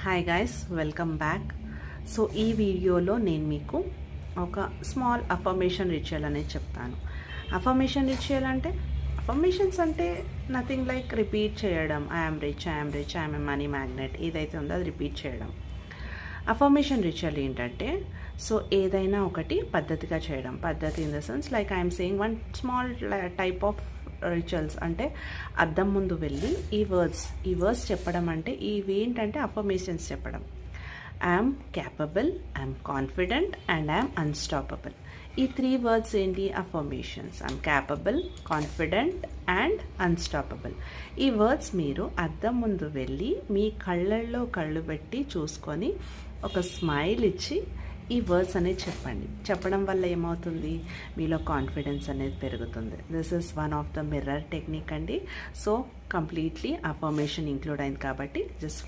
Hi guys, welcome back. So ఈ వీడియోలో నేను మీకు ఒక స్మాల్ అఫర్మేషన్ రిచువల్ అనేది చెప్తాను. అఫర్మేషన్ రిచువల్ అంటే అఫర్మేషన్స్ అంటే నథింగ్ లైక్ రిపీట్ చేయడం. I'm rich, I'm a money magnet, ఏదైతే ఉందో అది రిపీట్ చేయడం. అఫర్మేషన్ రిచువల్ ఏంటంటే, సో ఏదైనా ఒకటి పద్ధతిగా చేయడం. పద్ధతి in the sense like I'm saying one small type of rituals. అంటే అద్దం ముందు వెళ్ళి ఈ వర్డ్స్ చెప్పడం. అంటే ఇవి ఏంటంటే అఫర్మేషన్స్ చెప్పడం. I'm capable, I'm confident and I'm unstoppable. ఈ 3 వర్డ్స్ ఏంటి? Affirmations. I'm capable, confident and unstoppable. ఈ వర్డ్స్ మీరు అద్దం ముందు వెళ్ళి మీ కళ్ళల్లో కళ్ళు పెట్టి చూసుకొని ఒక స్మైల్ ఇచ్చి ఈ వర్డ్స్ అనేది చెప్పండి. చెప్పడం వల్ల ఏమవుతుంది? మీలో కాన్ఫిడెన్స్ అనేది పెరుగుతుంది. This is one of the mirror technique అండి. సో కంప్లీట్లీ అఫర్మేషన్ ఇంక్లూడ్ అయింది కాబట్టి జస్ట్